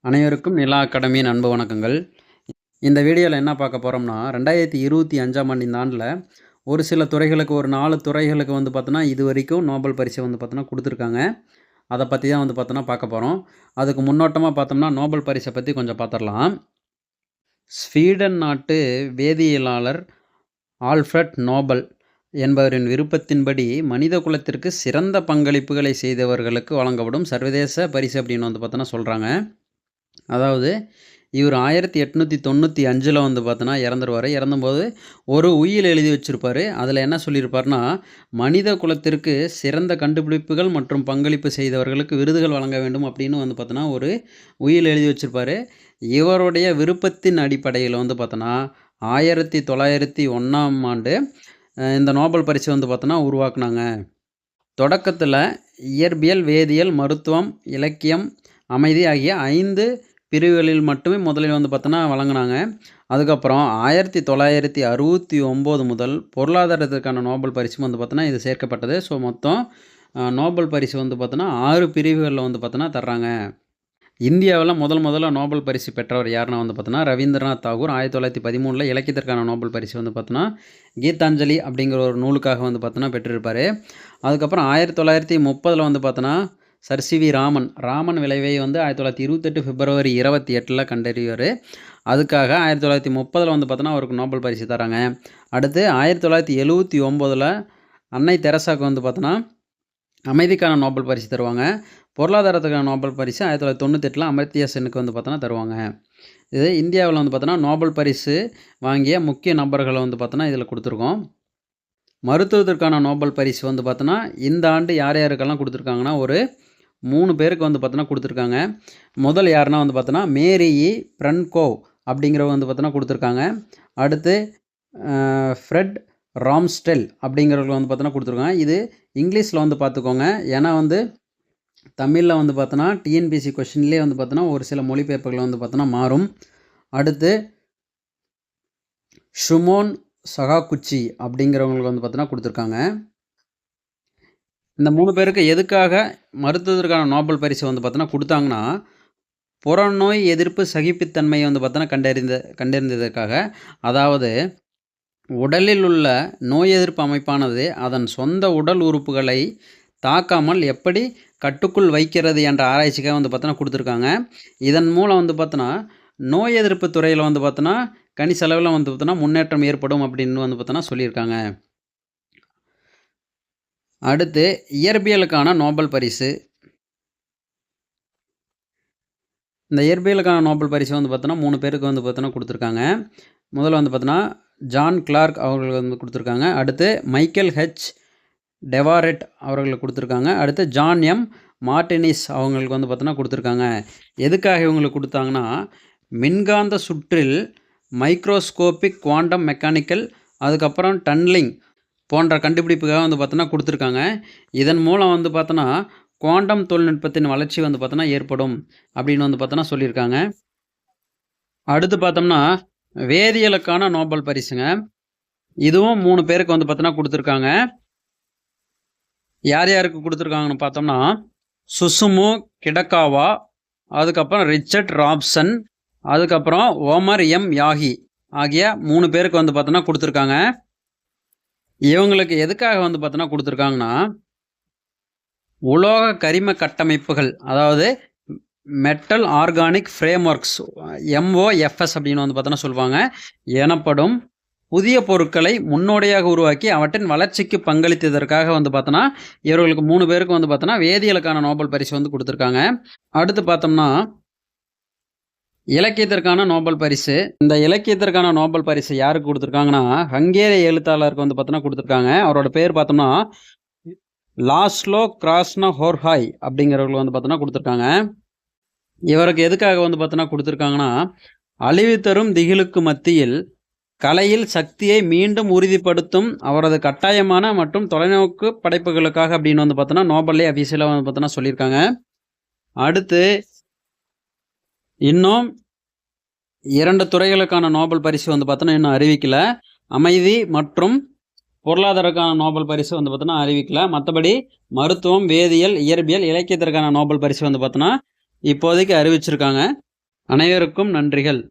அனைவருக்கும் நிலா அகாடமியின் அன்பு வணக்கங்கள். இந்த வீடியோவில் என்ன பார்க்க போகிறோம்னா 2025ஆம் ஆண்டு இந்த ஆண்டில் ஒரு சில துறைகளுக்கு ஒரு 4 துறைகளுக்கு பார்த்தோன்னா இது வரைக்கும் நோபல் பரிசை பார்த்தோன்னா கொடுத்துருக்காங்க. அதை பற்றி தான் பார்த்தோன்னா பார்க்க போகிறோம். அதுக்கு முன்னோட்டமாக பார்த்தோம்னா நோபல் பரிசை பற்றி கொஞ்சம் பார்த்துடலாம். ஸ்வீடன் நாட்டு வேதியியலாளர் ஆல்ஃப்ரட் நோபல் என்பவரின் விருப்பத்தின்படி மனித குலத்திற்கு சிறந்த பங்களிப்புகளை செய்தவர்களுக்கு வழங்கப்படும் சர்வதேச பரிசு அப்படின்னு பார்த்தோன்னா சொல்கிறாங்க. அதாவது இவர் 1895 பார்த்தோன்னா இறந்துருவார். இறந்தும்போது ஒரு உயில் எழுதி வச்சுருப்பார். அதில் என்ன சொல்லியிருப்பார்னா, மனித குலத்திற்கு சிறந்த கண்டுபிடிப்புகள் மற்றும் பங்களிப்பு செய்தவர்களுக்கு விருதுகள் வழங்க வேண்டும் அப்படின்னு பார்த்தோன்னா ஒரு உயில் எழுதி வச்சுருப்பார். இவருடைய விருப்பத்தின் அடிப்படையில் பார்த்தோன்னா 1901ஆம் ஆண்டு இந்த நோபல் பரிசு பார்த்தோன்னா உருவாக்குனாங்க. தொடக்கத்தில் இயற்பியல், வேதியியல், மருத்துவம், இலக்கியம், அமைதி ஆகிய 5 பிரிவுகளில் மட்டுமே முதலில் பார்த்தோன்னா வழங்கினாங்க. அதுக்கப்புறம் 1969 முதல் பொருளாதாரத்திற்கான நோபல் பரிசு பார்த்தோன்னா இது சேர்க்கப்பட்டது. ஸோ மொத்தம் நோபல் பரிசு பார்த்தோன்னா 6 பிரிவுகளில் பார்த்தோன்னா தர்றாங்க. இந்தியாவில் முதல்ல நோபல் பரிசு பெற்றவர் யாருன்னா பார்த்தோன்னா ரவீந்திரநாத் தாகூர் 1913 இலக்கியத்திற்கான நோபல் பரிசு பார்த்தோன்னா கீதாஞ்சலி அப்படிங்கிற ஒரு நூலுக்காக பார்த்தோன்னா பெற்றிருப்பார். அதுக்கப்புறம் 1930 பார்த்தோன்னா சர் சி வி ராமன் விளைவை 1928 பிப்ரவரி 28 கண்டறிவார். அதுக்காக 1930 பார்த்தோன்னா அவருக்கு நோபல் பரிசு தராங்க. அடுத்து 1979 அன்னை தெரசாவுக்கு பார்த்தோன்னா அமைதிக்கான நோபல் பரிசு தருவாங்க. பொருளாதாரத்துக்கான நோபல் பரிசு 1998 அமர்த்தியா செனுக்கு பார்த்தோன்னா தருவாங்க. இது இந்தியாவில் பார்த்தோன்னா நோபல் பரிசு வாங்கிய முக்கிய நபர்களை பார்த்தோன்னா இதில் கொடுத்துருக்கோம். மருத்துவத்திற்கான நோபல் பரிசு பார்த்தோன்னா இந்த ஆண்டு யார் யாருக்கெல்லாம் கொடுத்துருக்காங்கன்னா ஒரு 3 பேருக்கு பார்த்தோன்னா கொடுத்துருக்காங்க. முதல் யாருன்னா பார்த்தோன்னா மேரி பிரன்கோவ் அப்படிங்கிறவங்க பார்த்தோன்னா கொடுத்துருக்காங்க. அடுத்து ஃப்ரெட் ராம்ஸ்டெல் அப்படிங்கிறவங்க பார்த்தோன்னா கொடுத்துருக்காங்க. இது இங்கிலீஷில் பார்த்துக்கோங்க. ஏன்னா தமிழில் பார்த்தோன்னா டிஎன்பிஎஸ்சி கொஷின்லேயே பார்த்தோன்னா ஒரு சில மொழிபெயர்ப்புகள் பார்த்தோன்னா மாறும். அடுத்து ஷுமோன் சகாகுச்சி அப்படிங்கிறவங்களுக்கு பார்த்தோன்னா கொடுத்துருக்காங்க. இந்த 3 பேருக்கு எதுக்காக மருத்துவத்திற்கான நோபல் பரிசு பார்த்தோன்னா கொடுத்தாங்கன்னா, புறநோய் எதிர்ப்பு சகிப்புத்தன்மையை பார்த்தோன்னா கண்டறிந்ததற்காக. அதாவது உடலில் உள்ள நோய் எதிர்ப்பு அமைப்பானது அதன் சொந்த உடல் உறுப்புகளை தாக்காமல் எப்படி கட்டுக்குள் வைக்கிறது என்ற ஆராய்ச்சிக்காக பார்த்தோன்னா கொடுத்துருக்காங்க. இதன் மூலம் பார்த்தோன்னா நோய் எதிர்ப்பு துறையில் பார்த்தோன்னா கணிசளவில் பார்த்தோன்னா முன்னேற்றம் ஏற்படும் அப்படின்னு பார்த்தோன்னா சொல்லியிருக்காங்க. அடுத்து இயற்பியலுக்கான நோபல் பரிசு. இந்த இயற்பியலுக்கான நோபல் பரிசு பார்த்தோன்னா 3 பேருக்கு பார்த்தோன்னா கொடுத்துருக்காங்க. முதல்ல பார்த்தோன்னா ஜான் கிளார்க் அவர்களுக்கு கொடுத்துருக்காங்க. அடுத்து மைக்கேல் ஹெச் டெவாரெட் அவர்களுக்கு கொடுத்துருக்காங்க. அடுத்து ஜான் எம் மார்டினிஸ் அவங்களுக்கு பார்த்தோன்னா கொடுத்துருக்காங்க. எதுக்காக இவங்களுக்கு கொடுத்தாங்கன்னா, மின்காந்த சுற்றில் மைக்ரோஸ்கோபிக் குவாண்டம் மெக்கானிக்கல் அதுக்கப்புறம் டன்னலிங் போன்ற கண்டுபிடிப்புக்காக பார்த்தோன்னா கொடுத்துருக்காங்க. இதன் மூலம் பார்த்தோன்னா குவாண்டம் தொழில்நுட்பத்தின் வளர்ச்சி பார்த்தோன்னா ஏற்படும் அப்படின்னு பார்த்தோன்னா சொல்லியிருக்காங்க. அடுத்து பார்த்தோம்னா வேதியியலுக்கான நோபல் பரிசுங்க. இதுவும் 3 பேருக்கு பார்த்தோன்னா கொடுத்துருக்காங்க. யார் யாருக்கு கொடுத்துருக்காங்கன்னு பார்த்தோம்னா சுசுமு கிடக்காவா, அதுக்கப்புறம் ரிச்சர்ட் ராப்சன், அதுக்கப்புறம் ஓமர் எம் யாகி ஆகிய 3 பேருக்கு பார்த்தோன்னா கொடுத்துருக்காங்க. இவங்களுக்கு எதுக்காக பார்த்தோன்னா கொடுத்துருக்காங்கன்னா, உலோக கரிம கட்டமைப்புகள், அதாவது metal organic frame works MOFS அப்படின்னு பார்த்தோன்னா சொல்லுவாங்க எனப்படும் புதிய பொருட்களை முன்னோடியாக உருவாக்கி அவற்றின் வளர்ச்சிக்கு பங்களித்ததற்காக பார்த்தோன்னா இவர்களுக்கு 3 பேருக்கு பார்த்தோன்னா வேதியியலுக்கான நோபல் பரிசு கொடுத்துருக்காங்க. அடுத்து பார்த்தோம்னா இலக்கியத்திற்கான நோபல் பரிசு. இந்த இலக்கியத்திற்கான நோபல் பரிசு யாருக்கு கொடுத்துருக்காங்கன்னா, ஹங்கேரிய எழுத்தாளருக்கு பார்த்தோன்னா கொடுத்துருக்காங்க. அவரோட பேர் பார்த்தோம்னா லாஸ்லோ கிராஸ்னஹோர்ஹாய் அப்படிங்கிறவங்களுக்கு பார்த்தோன்னா கொடுத்துருக்காங்க. இவருக்கு எதுக்காக பார்த்தோன்னா கொடுத்துருக்காங்கன்னா, அழிவு தரும் திகிலுக்கு மத்தியில் கலையில் சக்தியை மீண்டும் உறுதிப்படுத்தும் அவரது கட்டாயமான மற்றும் தொலைநோக்கு படைப்புகளுக்காக அப்படின்னு பார்த்தோன்னா நோபல்லே அஃபீஷியலாக பார்த்தோன்னா சொல்லியிருக்காங்க. அடுத்து இன்னும் 2 துறைகளுக்கான நோபல் பரிசு பார்த்தோன்னா இன்னும் அறிவிக்கல. அமைதி மற்றும் பொருளாதாரக்கான நோபல் பரிசு பார்த்தோன்னா அறிவிக்கல. மற்றபடி மருத்துவம், வேதியியல், இயற்பியல், இலக்கியத்திற்கான நோபல் பரிசு பார்த்தோன்னா இப்போதைக்கு அறிவிச்சிருக்காங்க. அனைவருக்கும் நன்றிகள்.